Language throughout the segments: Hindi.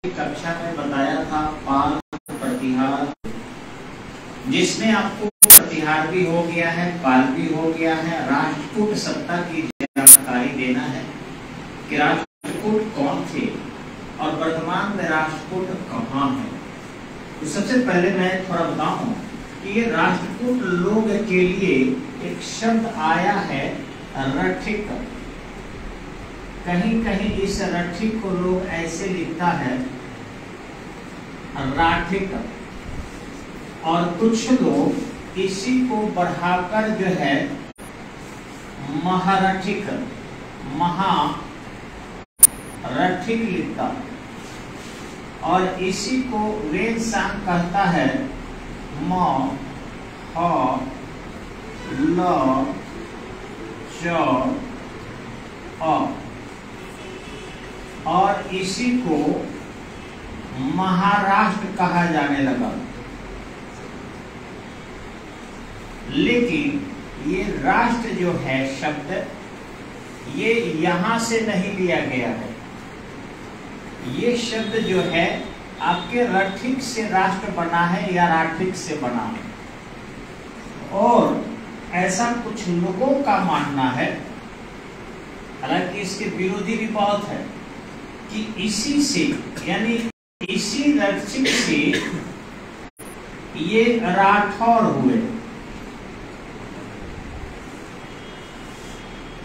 कक्षा में बताया था पाल प्रतिहार, जिसमें आपको प्रतिहार भी हो गया है, पाल भी हो गया है, राष्ट्रकूट सत्ता की जानकारी देना है कि राष्ट्रकूट कौन थे और वर्तमान में राष्ट्रकूट कहाँ है। तो सबसे पहले मैं थोड़ा बताऊं कि ये राष्ट्रकूट लोग के लिए एक शब्द आया है रठिक। कहीं कहीं इस रठिक को लोग ऐसे लिखता है राठिक, और कुछ लोग इसी को बढ़ाकर जो है महारठिक, महारठिक लिखता, और इसी को वेद सांग कहता है म ह ल च अ, और इसी को महाराष्ट्र कहा जाने लगा। लेकिन ये राष्ट्र जो है शब्द, ये यहां से नहीं लिया गया है। ये शब्द जो है आपके रठिक से राष्ट्र बना है या राठिक से बना है। और ऐसा कुछ लोगों का मानना है, हालांकि इसके विरोधी भी बहुत है, कि इसी से यानी इसी रठिक से ये राठौर हुए,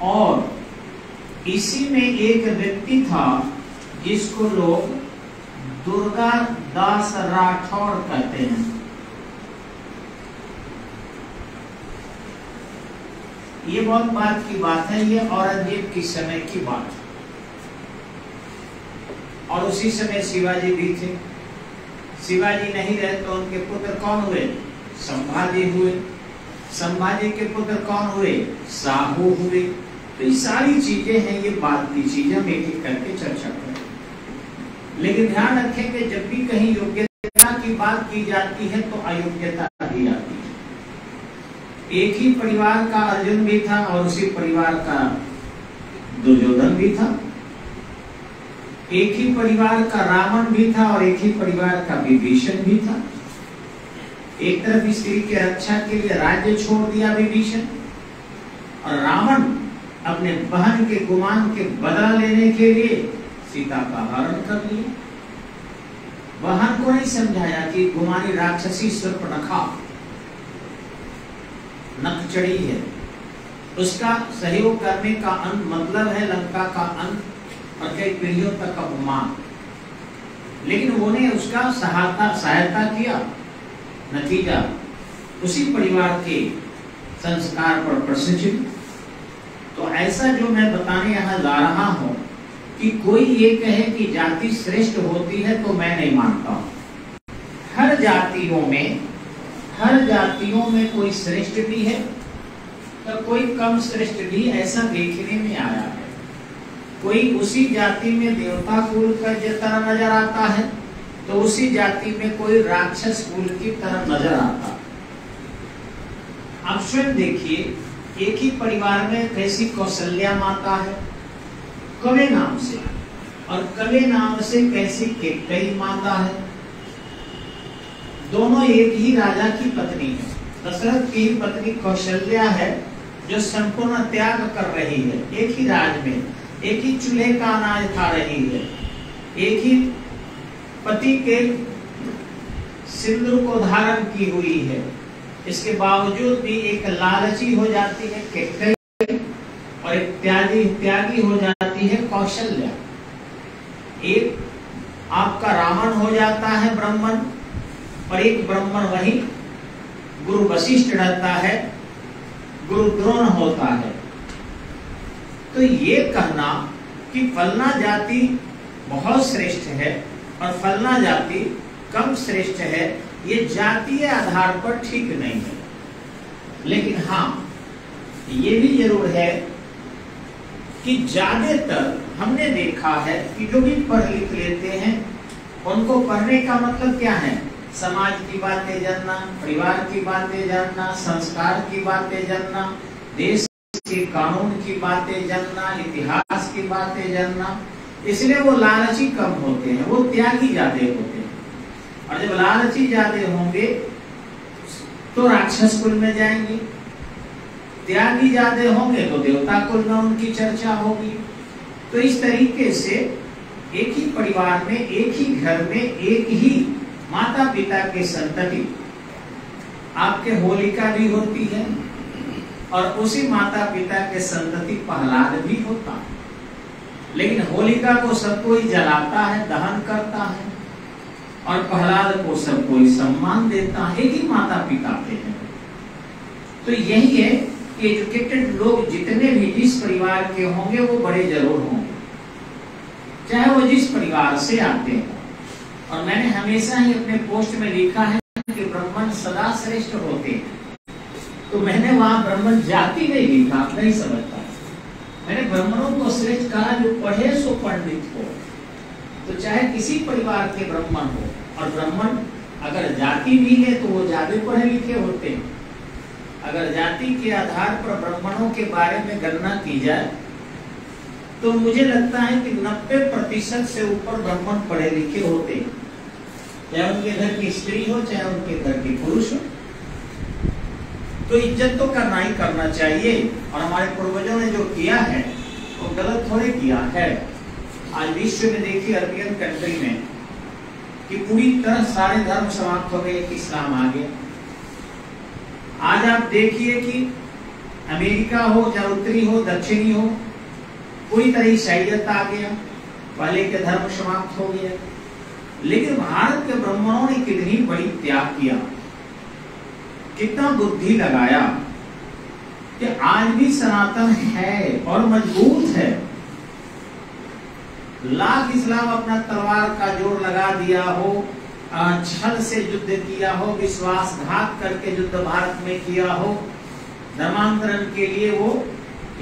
और इसी में एक व्यक्ति था जिसको लोग दुर्गा दास राठौर कहते हैं। ये बहुत बात की बात है, ये औरंगजेब की समय की बात है, और उसी समय शिवाजी भी थे। शिवाजी नहीं रहे तो उनके पुत्र कौन हुए? संभाजी हुए। संभाजी के पुत्र कौन हुए? साहू हुए। तो ये सारी चीजें हैं, ये बात की चीजें हम एक एक करके चर्चा करें। लेकिन ध्यान रखें कि जब भी कहीं योग्यता की बात की जाती है तो अयोग्यता भी आती है। एक ही परिवार का अर्जुन भी था और उसी परिवार का दुर्योधन भी था। एक ही परिवार का रावण भी था और एक ही परिवार का विभीषण भी था। एक तरफ स्त्री की रक्षा के लिए राज्य छोड़ दिया विभीषण, और रावण अपने बहन के गुमान के बदला लेने के लिए सीता का हरण कर लिया। बहन को नहीं समझाया कि गुमानी राक्षसी शूर्पणखा नखचड़ी है, उसका सहयोग करने का अंत मतलब है लंका का अंत और कई पीढ़ियों तक अपमान। लेकिन उन्होंने उसका सहायता किया, नतीजा उसी परिवार के संस्कार पर प्रशिक्षित। तो ऐसा जो मैं बताने यहाँ जा रहा हूँ कि कोई ये कहे कि जाति श्रेष्ठ होती है तो मैं नहीं मानता हूँ। हर जातियों में कोई श्रेष्ठ भी है तो कोई कम श्रेष्ठ भी, ऐसा देखने में आया है। कोई उसी जाति में देवता कुल का तरह नजर आता है तो उसी जाति में कोई राक्षस कुल की तरह नजर आता है। आप स्वयं देखिए, एक ही परिवार में कैसी कौशल्या माता है कवे नाम से, और कवे नाम से कैसी केकई माता है। दोनों एक ही राजा की पत्नी है। दशरथ की पत्नी कौशल्या है जो संपूर्ण त्याग कर रही है, एक ही राज में एक ही चूल्हे का अनाज खा रही है, एक ही पति के सिंदूर को धारण की हुई है, इसके बावजूद भी एक लालची हो जाती है केकई और एक त्यागी हो जाती है कौशल्या। एक आपका रावण हो जाता है ब्राह्मण, और एक ब्राह्मण वही गुरु वशिष्ठ रहता है, गुरु द्रोण होता है। तो ये कहना कि फलना जाति बहुत श्रेष्ठ है और फलना जाति कम श्रेष्ठ है, ये जातीय आधार पर ठीक नहीं है। लेकिन हाँ, ये भी जरूर है कि ज्यादातर हमने देखा है कि जो भी पढ़ लिख लेते हैं उनको पढ़ने का मतलब क्या है? समाज की बातें जानना, परिवार की बातें जानना, संस्कार की बातें जानना, देश के कानून की बातें जानना, इतिहास की बातें जानना, इसलिए वो लालची कम होते हैं, वो त्यागी ज्यादा होते हैं। और जब लालची ज्यादा होंगे तो राक्षस कुल में जाएंगे, त्यागी ज्यादा होंगे तो देवता कुल में उनकी चर्चा होगी। तो इस तरीके से एक ही परिवार में, एक ही घर में, एक ही माता पिता के संतति आपके होलिका भी होती है और उसी माता पिता के संतति प्रहलाद भी होता है। लेकिन होलिका को सब कोई जलाता है, दहन करता है, और प्रहलाद को सब कोई सम्मान देता है, एक ही माता पिता के हैं। तो यही है कि एजुकेटेड लोग जितने भी जिस परिवार के होंगे वो बड़े जरूर होंगे, चाहे वो जिस परिवार से आते हैं। और मैंने हमेशा ही अपने पोस्ट में लिखा है कि ब्राह्मण सदा श्रेष्ठ होते हैं। तो मैंने वहां ब्राह्मण जाति नहीं लिखा, आप नहीं समझता, मैंने ब्राह्मणों को श्रेष्ठ कहा जो पढ़े सो पंडित हो। तो चाहे किसी परिवार के ब्राह्मण हो, और ब्राह्मण अगर जाति भी है तो वो ज्यादा पढ़े लिखे होते हैं। अगर जाति के आधार पर ब्राह्मणों के बारे में गणना की जाए तो मुझे लगता है कि 90% से ऊपर ब्राह्मण पढ़े लिखे होते हैं, चाहे उनके घर की स्त्री हो, चाहे उनके घर के पुरुष हो। तो इज्जत तो करना ही करना चाहिए। और हमारे पूर्वजों ने जो किया है वो गलत थोड़े किया है। आज विश्व में देखिए, अरबियन कंट्री में, कि पूरी तरह सारे धर्म समाप्त हो गए, इस्लाम आ गया। आज आप देखिए कि अमेरिका हो, चाहे उत्तरी हो, दक्षिणी हो, पूरी तरह ईसाईयत आ गया, पहले के धर्म समाप्त हो गया। लेकिन भारत के ब्राह्मणों ने कितनी बड़ी त्याग किया, कितना बुद्धि लगाया कि आज भी सनातन है और मजबूत है। लाख इस्लाम अपना तलवार का जोर लगा दिया हो, छल से युद्ध किया हो, विश्वासघात करके युद्ध भारत में किया हो, धर्मांतरण के लिए वो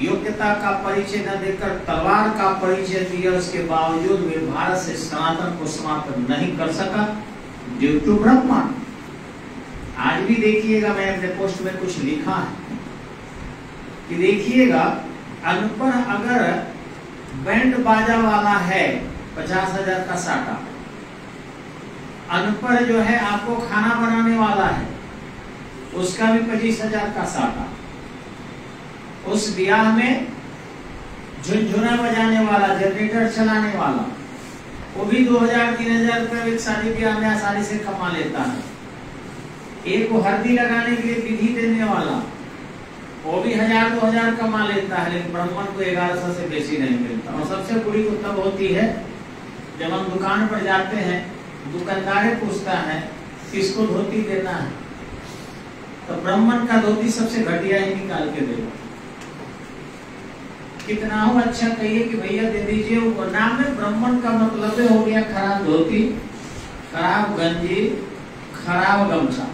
योग्यता का परिचय न देकर तलवार का परिचय दिया, उसके बावजूद भी भारत से सनातन को समाप्त नहीं कर सका, ड्यू टू ब्राह्मण। आज भी देखिएगा, मैंने अपने पोस्ट में कुछ लिखा है कि देखिएगा, अनपढ़ अगर बैंड बाजा वाला है 50,000 का साटा, अनपढ़ जो है आपको खाना बनाने वाला है उसका भी 25,000 का साटा, उस ब्याह में झुनझुना बजाने वाला, जनरेटर चलाने वाला, वो भी 2,000-3,000 रुपए एक शादी ब्याह में आसानी से कमा लेता है। एक को हल्दी लगाने के लिए विधि देने वाला, वो भी 1,000-2,000 कमा लेता है, लेकिन ब्राह्मण को 1100 से बेसी नहीं मिलता। और सबसे बुरी तो तब होती है जब हम दुकान पर जाते हैं, दुकानदार पूछता है किसको धोती देना है, तो ब्राह्मण का धोती सबसे घटिया ही निकाल के देगा। कितना हो अच्छा कहिए कि भैया दे दीजिए, वो नाम में ब्राह्मण का मतलब हो गया खराब धोती, खराब गंजी, खराब गमछा।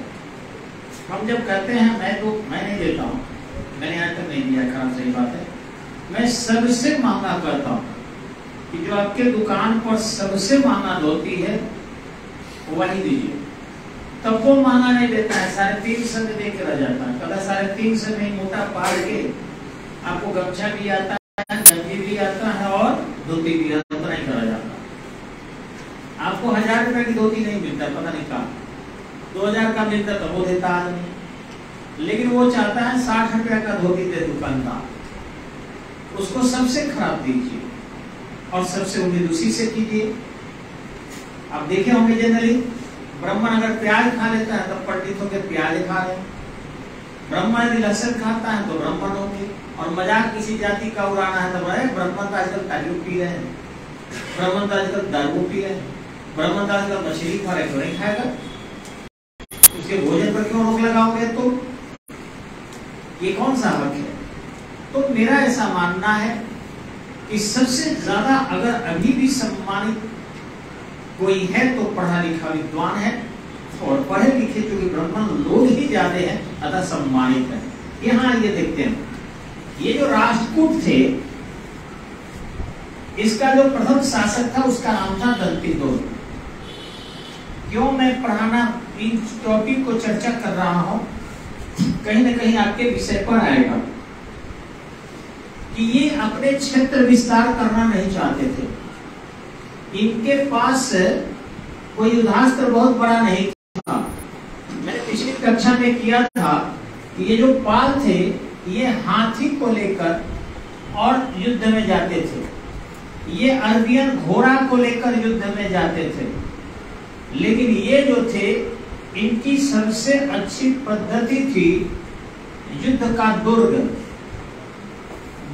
हम जब कहते हैं मैं नहीं देता हूँ, मैंने आज तक नहीं दिया, खराब, सही बात है। मैं सबसे महंगा कहता हूँ कि जो आपके दुकान पर सबसे महंगा धोती है वही दीजिए। तब वो महंगा नहीं देता है, 350 में दे के रह जाता है। कदा 350 में मोटा पाड़ के आपको गमछा भी आता है, गंजी भी आता है और धोती भी आता, उतना ही करा जाता। आपको 1,000 रुपए की धोती नहीं मिलता, पता नहीं कहा 2,000 का मिलता तो वो देता आदमी, लेकिन वो चाहता है 60 रुपया का धोती दे दुकानदार, उसको सबसे खराब दीजिए और सबसे उम्मीद उसी से कीजिए। आप देखे होंगे जनरली ब्राह्मण अगर प्याज खा लेता है तो पंडित होकर प्याज खा रहे, ब्राह्मण यदि लहसुन खाता है तो ब्राह्मण होंगे। और मजाक किसी जाति का उड़ाना है तो ब्राह्मण तो आजकल ताजू पी रहे हैं, ब्राह्मण तो आजकल दारू पी रहे हैं, ब्राह्मण तो आजकल मछली खा रहे, तो नहीं खाएगा, उसके भोजन पर क्यों रोक लगाओगे? तो ये कौन सा हक है? तो मेरा ऐसा मानना है कि सबसे ज्यादा अगर अभी भी सम्मानित कोई है तो पढ़ा लिखा विद्वान है, और पढ़े लिखे चूंकि ब्राह्मण लोग ही ज्यादा हैं अतः सम्मानित है। यहाँ ये देखते हैं, ये जो राष्ट्रकूट थे, इसका जो प्रथम शासक था उसका नाम था दंतिदोल। क्यों मैं पढ़ाना इन टॉपिक को चर्चा कर रहा हूं, कहीं ना कहीं आपके विषय पर आएगा कि ये अपने क्षेत्र विस्तार करना नहीं चाहते थे, इनके पास कोई युद्धास्त्र बहुत बड़ा नहीं था। मैंने पिछली कक्षा में किया था कि ये जो पाल थे ये हाथी को लेकर और युद्ध में जाते थे, ये अरबियन घोड़ा को लेकर युद्ध में जाते थे। लेकिन ये जो थे इनकी सबसे अच्छी पद्धति थी युद्ध का दुर्ग।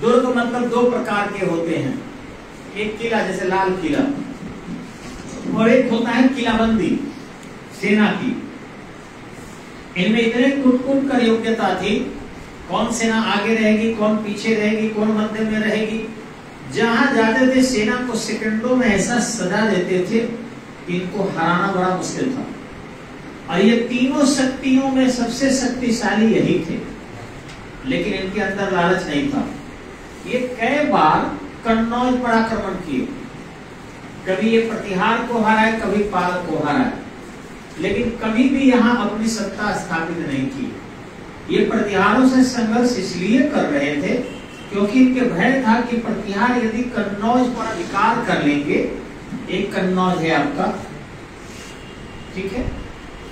दुर्ग मतलब दो प्रकार के होते हैं, एक किला जैसे लाल किला और एक होता है किलाबंदी सेना की। इनमें इतने कुट कर योग्यता थी, कौन सेना आगे रहेगी, कौन पीछे रहेगी, कौन मध्य में रहेगी। जहां जाते थे सेना को सेकंडों में ऐसा सजा देते थे कि इनको हराना बड़ा मुश्किल था। और ये तीनों शक्तियों में सबसे शक्तिशाली यही थे, लेकिन इनके अंदर लालच नहीं था। ये कई बार कन्नौज पर आक्रमण किए, कभी ये प्रतिहार को हराए, कभी पाल को हराए, लेकिन कभी भी यहाँ अपनी सत्ता स्थापित नहीं की। ये प्रतिहारों से संघर्ष इसलिए कर रहे थे क्योंकि इनके भय था कि प्रतिहार यदि कन्नौज पर अधिकार कर लेंगे, एक कन्नौज है आपका, ठीक है,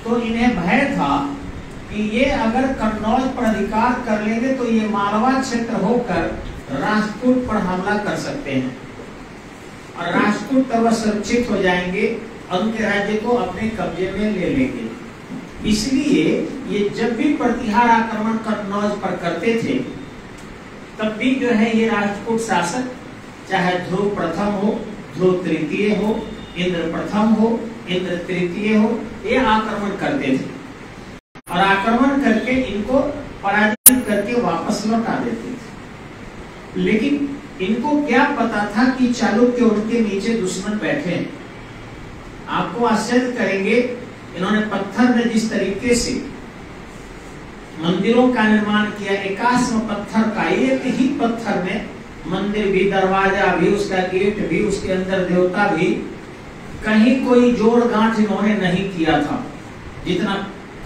तो इन्हें भय था कि ये अगर कन्नौज पर अधिकार कर लेंगे तो ये मालवा क्षेत्र होकर राजपूत पर हमला कर सकते हैं और राजपूत तब सुरक्षित हो जाएंगे और उनके राज्य को अपने कब्जे में ले लेंगे। इसलिए ये जब भी प्रतिहार आक्रमण कन्नौज पर करते थे तब भी जो है ये राजपूत शासक, चाहे ध्रुव प्रथम हो, ध्रुव तृतीय हो, इंद्र प्रथम हो, इंद्र तृतीय हो, ये आक्रमण करते थे और आक्रमण करके इनको पराजित करके वापस लौटा देते थे। लेकिन इनको क्या पता था कि चालुक्य उनके नीचे दुश्मन बैठे हैं। आपको आश्चर्य करेंगे, इन्होंने पत्थर में जिस तरीके से मंदिरों का निर्माण किया, एकाश्म पत्थर का, एक ही पत्थर में मंदिर भी, दरवाजा भी, उसका गेट भी, उसके अंदर देवता भी, कहीं कोई जोड़ गांठ इन्होंने नहीं किया था। जितना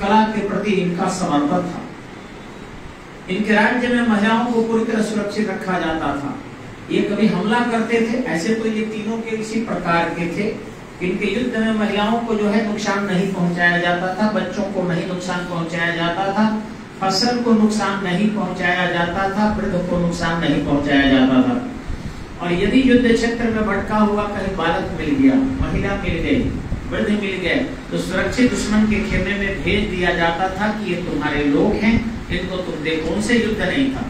कला के प्रति इनका समर्पण था। इनके राज्य में महिलाओं को पूरी तरह सुरक्षित रखा जाता था। ये कभी हमला करते थे, ऐसे तो ये तीनों के इसी प्रकार के थे। इनके युद्ध में महिलाओं को जो है नुकसान नहीं पहुंचाया जाता था, बच्चों को नहीं नुकसान पहुंचाया जाता था, फसल को नुकसान नहीं पहुंचाया जाता था, वृद्ध को नुकसान नहीं पहुंचाया जाता था। और यदि युद्ध क्षेत्र में भटका हुआ कहीं बालक मिल गया, महिला मिल गई, वृद्ध मिल गए, तो सुरक्षित दुश्मन के खेमे में भेज दिया जाता था कि ये तुम्हारे लोग हैं, इनको तुम देखो। उनसे युद्ध नहीं था,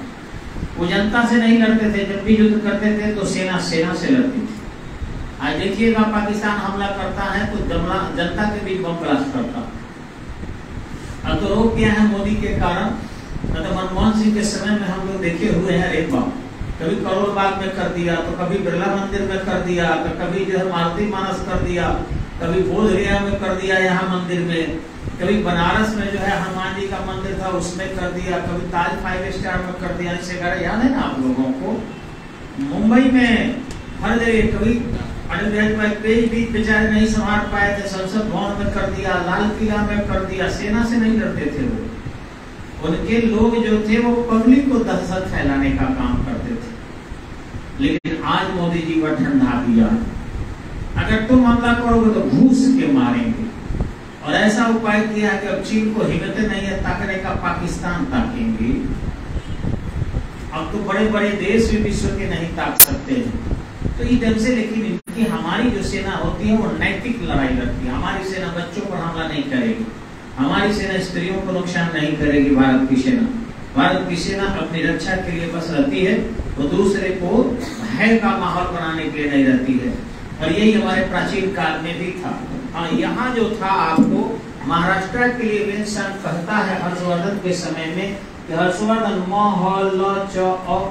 वो जनता से नहीं लड़ते थे। जब भी युद्ध करते थे तो सेना से लड़ती थी। आज देखिएगा पाकिस्तान हमला करता है तो जनता के बीच बम ब्लास्ट करता। अब तो रोक दिया है मोदी के कारण, मतलब मनमोहन सिंह के समय में हम लोग देखे हुए हैं रेप बम, कभी करोल बाग में कर दिया, तो कभी बिरला मंदिर में कर दिया, तो कभी जो है मारुति मानस कर दिया, कभी बोध गया में कर दिया, यहाँ मंदिर में, कभी बनारस में जो है हनुमान जी का मंदिर था उसमें कर दिया, कभी ताज 5 स्टार में कर दिया। इससे याद है ना आप लोगों को, मुंबई में हर जगह, कभी अटल बिहारी वाजपेयी भी बेचारे नहीं संभाल पाए थे, संसद भवन में कर दिया, लाल किला में कर दिया। सेना से नहीं लड़ते थे वो, उनके लोग जो थे वो पब्लिक को दहशत फैलाने का काम करते थे। लेकिन आज मोदी जी को ठंडा दिया, अगर तुम हमला करोगे तो घूस के मारेंगे। और ऐसा उपाय किया कि अब चीन को हिम्मत नहीं है ताकने का, पाकिस्तान ताकेंगे। अब तो बड़े बड़े देश भी विश्व के नहीं ताक सकते हैं। तो ये ढंग से, लेकिन इनकी हमारी जो सेना होती है वो नैतिक लड़ाई लड़ती है। हमारी सेना बच्चों पर हमला नहीं करेगी, हमारी सेना स्त्रियों को नुकसान नहीं करेगी। भारत की सेना अपनी रक्षा के लिए बस रहती है, वो दूसरे को भय का माहौल बनाने के लिए नहीं रहती है। और यही हमारे प्राचीन काल में भी था। हाँ, यहाँ जो था आपको महाराष्ट्र के लिए विंसन कहता है हर्षवर्धन के समय में कि हर्षवर्धन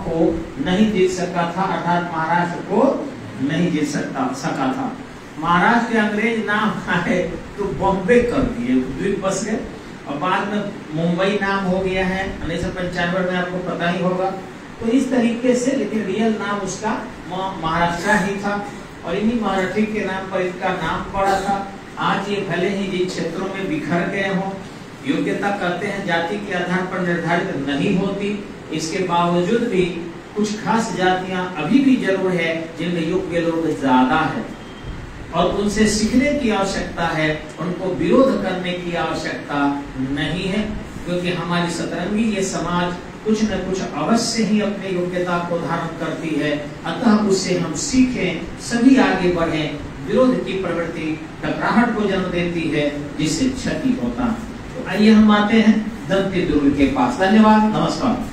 को नहीं जीत सका था, अर्थात महाराष्ट्र को नहीं जीत सका था। महाराष्ट्र के अंग्रेज नाम आए तो बॉम्बे कर दिए, द्वीप बस गए, और बाद में मुंबई नाम हो गया है 1995 में, आपको पता ही होगा। तो इस तरीके से, लेकिन रियल नाम उसका महाराष्ट्र ही था और इन्हीं मराठी के नाम पर इसका नाम पड़ा था। आज ये भले ही जिन क्षेत्रों में बिखर गए हों, योग्यता कहते हैं जाति के आधार पर निर्धारित नहीं होती, इसके बावजूद भी कुछ खास जातियां अभी भी जरूर है जिनमें योग्य लोग ज्यादा है। और उनसे सीखने की आवश्यकता है, उनको विरोध करने की आवश्यकता नहीं है, क्योंकि हमारी सतरंगी ये समाज कुछ न कुछ अवश्य ही अपनी योग्यता को धारण करती है। अतः उससे हम सीखें, सभी आगे बढ़ें। विरोध की प्रवृत्ति टकराहट को जन्म देती है, जिससे क्षति होता है। तो आइए हम आते हैं दंती दुर्ग के पास। धन्यवाद, नमस्कार।